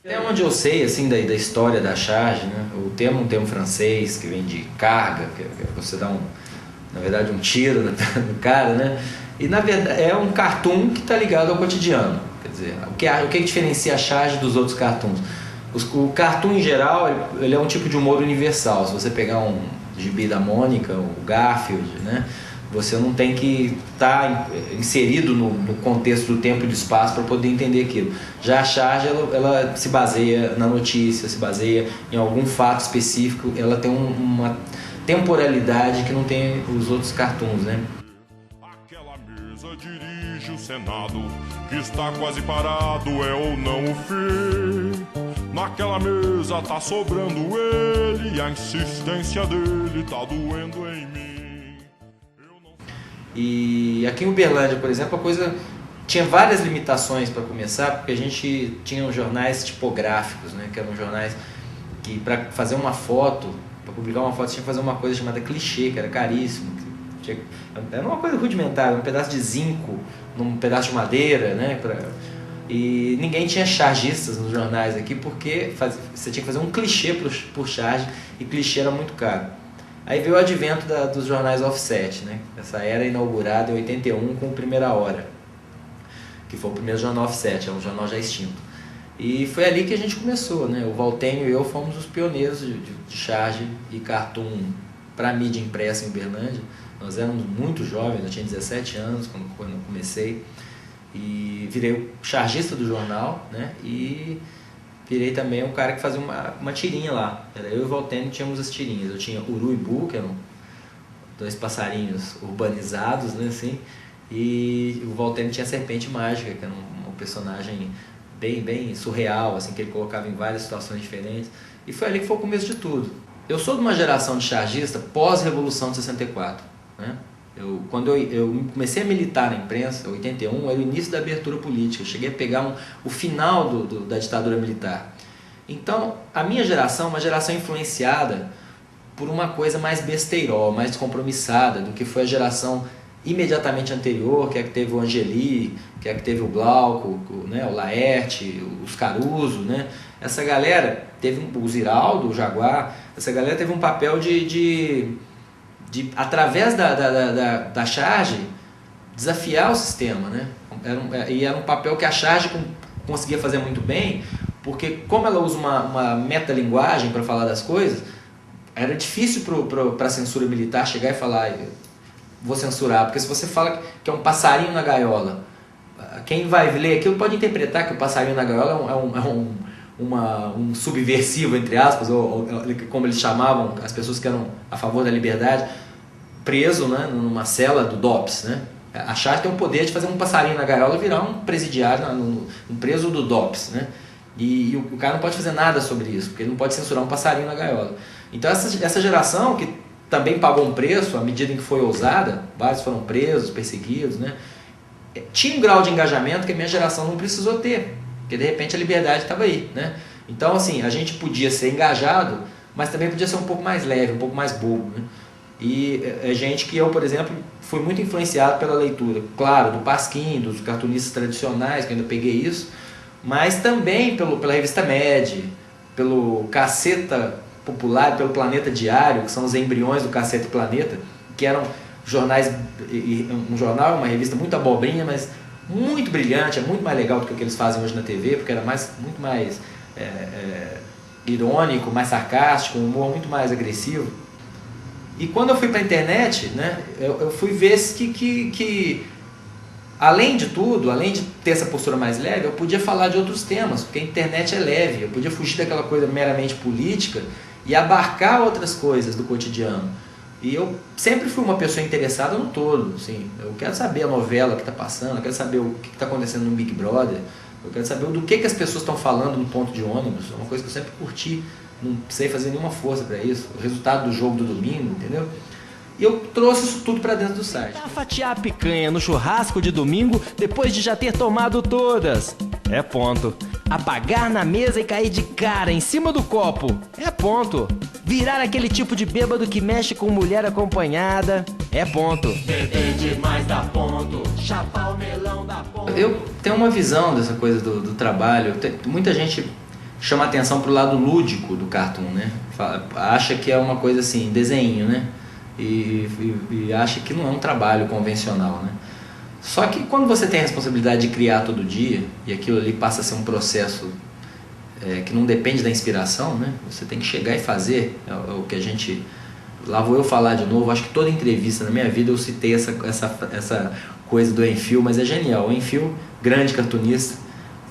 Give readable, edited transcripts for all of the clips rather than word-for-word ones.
Até onde eu sei, assim, da história da charge, né? O termo é um termo francês que vem de carga, que você dá na verdade, um tiro no cara, né? E na verdade é um cartoon que está ligado ao cotidiano. Quer dizer, o que diferencia a charge dos outros cartoons? O cartoon em geral, ele é um tipo de humor universal. Se você pegar um gibi da Mônica, o Garfield, né? Você não tem que estar inserido no contexto do tempo e do espaço para poder entender aquilo. Já a charge, ela se baseia na notícia, se baseia em algum fato específico, ela tem uma temporalidade que não tem os outros cartoons, né? Aquela mesa dirige o Senado, que está quase parado, é ou não o fim. Naquela mesa tá sobrando ele, e a insistência dele tá doendo em mim. E aqui em Uberlândia, por exemplo, a coisa tinha várias limitações para começar, porque a gente tinha os jornais tipográficos, né, que eram jornais que para fazer uma foto, para publicar uma foto, tinha que fazer uma coisa chamada clichê, que era caríssimo. Era uma coisa rudimentar, um pedaço de zinco num pedaço de madeira, né, e ninguém tinha chargistas nos jornais aqui, porque você tinha que fazer um clichê por charge, e clichê era muito caro. Aí veio o advento dos jornais offset, né? Essa era inaugurada em 81 com o Primeira Hora, que foi o primeiro jornal offset, é um jornal já extinto. E foi ali que a gente começou, né? O Valtenho e eu fomos os pioneiros de charge e cartoon para mídia impressa em Uberlândia. Nós éramos muito jovens, eu tinha 17 anos quando eu comecei, e virei o chargista do jornal, né? E virei também um cara que fazia uma tirinha lá. Era eu e o Valtenio, tínhamos as tirinhas. Eu tinha Uru e Bu, que eram dois passarinhos urbanizados, né, assim, e o Valtenio tinha a Serpente Mágica, que era um personagem bem surreal, assim, que ele colocava em várias situações diferentes. E foi ali que foi o começo de tudo. Eu sou de uma geração de chargista pós-Revolução de 64, né? Quando eu comecei a militar na imprensa, em 81, era o início da abertura política. Eu cheguei a pegar o final da ditadura militar. Então, a minha geração é uma geração influenciada por uma coisa mais besteirol, mais descompromissada do que foi a geração imediatamente anterior, que é que teve o Angeli, que é que teve o Glauco, né, o Laerte, os Caruso, né? Essa galera teve o Ziraldo, o Jaguar, essa galera teve um papel de através da charge, desafiar o sistema, né? Era um papel que a charge conseguia fazer muito bem, porque como ela usa uma metalinguagem para falar das coisas, era difícil para a censura militar chegar e falar, vou censurar, porque se você fala que é um passarinho na gaiola, quem vai ler aquilo pode interpretar que o passarinho na gaiola um subversivo, entre aspas, ou como eles chamavam as pessoas que eram a favor da liberdade, preso, né, numa cela do DOPS, né? A charge tem o poder de fazer um passarinho na gaiola virar um presidiário, um preso do DOPS, né? E o cara não pode fazer nada sobre isso, porque ele não pode censurar um passarinho na gaiola. Então essa geração, que também pagou um preço à medida em que foi ousada, vários foram presos, perseguidos, né? Tinha um grau de engajamento que a minha geração não precisou ter, porque de repente a liberdade estava aí, né? Então, assim, a gente podia ser engajado, mas também podia ser um pouco mais leve, um pouco mais bobo, né? E é gente que eu, por exemplo, fui muito influenciado pela leitura, claro, do Pasquim, dos cartunistas tradicionais, que eu ainda peguei isso, mas também pela revista Mad, pelo Caceta Popular, pelo Planeta Diário, que são os embriões do Caceta e Planeta, que eram jornais, um jornal, uma revista muito abobrinha, mas muito brilhante, é muito mais legal do que o que eles fazem hoje na TV, porque era muito mais irônico, mais sarcástico, um humor muito mais agressivo. E quando eu fui para a internet, né, eu fui ver que além de tudo, além de ter essa postura mais leve, eu podia falar de outros temas, porque a internet é leve, eu podia fugir daquela coisa meramente política e abarcar outras coisas do cotidiano. E eu sempre fui uma pessoa interessada no todo, assim, eu quero saber a novela que está passando, eu quero saber o que está acontecendo no Big Brother, eu quero saber do que as pessoas estão falando no ponto de ônibus, é uma coisa que eu sempre curti, não precisei fazer nenhuma força para isso, o resultado do jogo do domingo, entendeu? E eu trouxe isso tudo para dentro do site. Fatiar a picanha no churrasco de domingo depois de já ter tomado todas. É ponto. Apagar na mesa e cair de cara em cima do copo. É ponto. Virar aquele tipo de bêbado que mexe com mulher acompanhada. É ponto. Beber demais dá ponto. Chapar o melão dá ponto. Eu tenho uma visão dessa coisa do trabalho. Muita gente chama atenção pro lado lúdico do cartoon, né? Acha que é uma coisa assim, desenho, né? E acha que não é um trabalho convencional, né? Só que quando você tem a responsabilidade de criar todo dia, e aquilo ali passa a ser um processo que não depende da inspiração, né? Você tem que chegar e fazer, o que a gente... Lá vou eu falar de novo, acho que toda entrevista na minha vida eu citei essa coisa do Enfield, mas é genial. O Enfield, grande cartunista,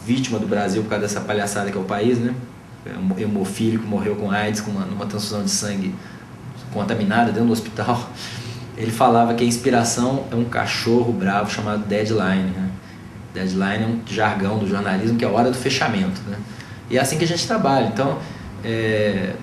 vítima do Brasil por causa dessa palhaçada que é o país, né? Hemofílico, morreu com AIDS, numa transfusão de sangue contaminada dentro do hospital. Ele falava que a inspiração é um cachorro bravo chamado deadline, né? Deadline é um jargão do jornalismo que é a hora do fechamento, né? E é assim que a gente trabalha. Então, é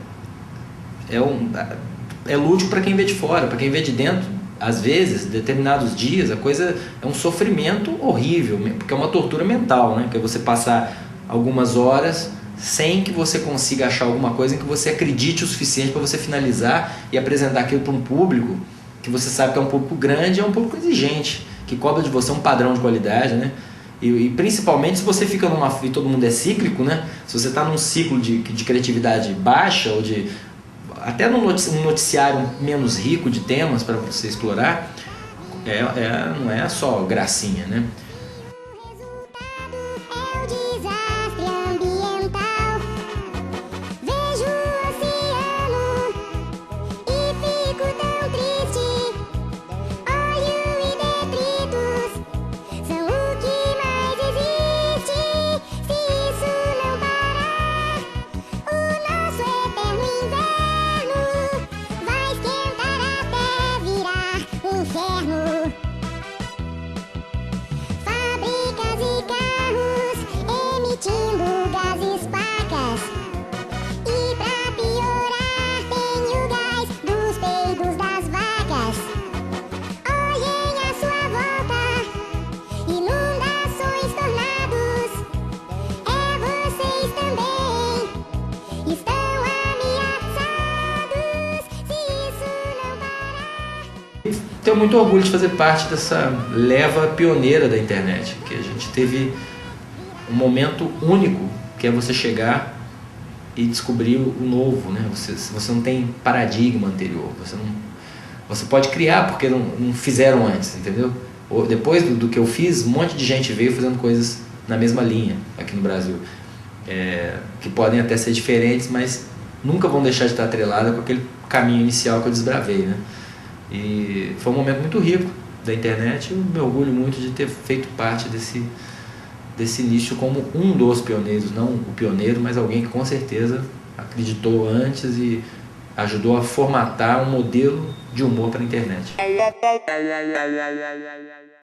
lúdico para quem vê de fora, para quem vê de dentro. Às vezes, determinados dias, a coisa é um sofrimento horrível, porque é uma tortura mental, né? Que é você passar algumas horas sem que você consiga achar alguma coisa em que você acredite o suficiente para você finalizar e apresentar aquilo para um público que você sabe que é um público grande, é um público exigente, que cobra de você um padrão de qualidade, né? E principalmente se você fica e todo mundo é cíclico, né? Se você está num ciclo de criatividade baixa ou até num noticiário menos rico de temas para você explorar, não é só gracinha, né? Tenho muito orgulho de fazer parte dessa leva pioneira da internet, que a gente teve um momento único, que é você chegar e descobrir o novo, né? Você não tem paradigma anterior, você pode criar porque não fizeram antes, entendeu? Depois do que eu fiz, um monte de gente veio fazendo coisas na mesma linha aqui no Brasil, que podem até ser diferentes, mas nunca vão deixar de estar atrelada com aquele caminho inicial que eu desbravei, né? E foi um momento muito rico da internet e eu me orgulho muito de ter feito parte desse nicho como um dos pioneiros, não o pioneiro, mas alguém que com certeza acreditou antes e ajudou a formatar um modelo de humor para a internet.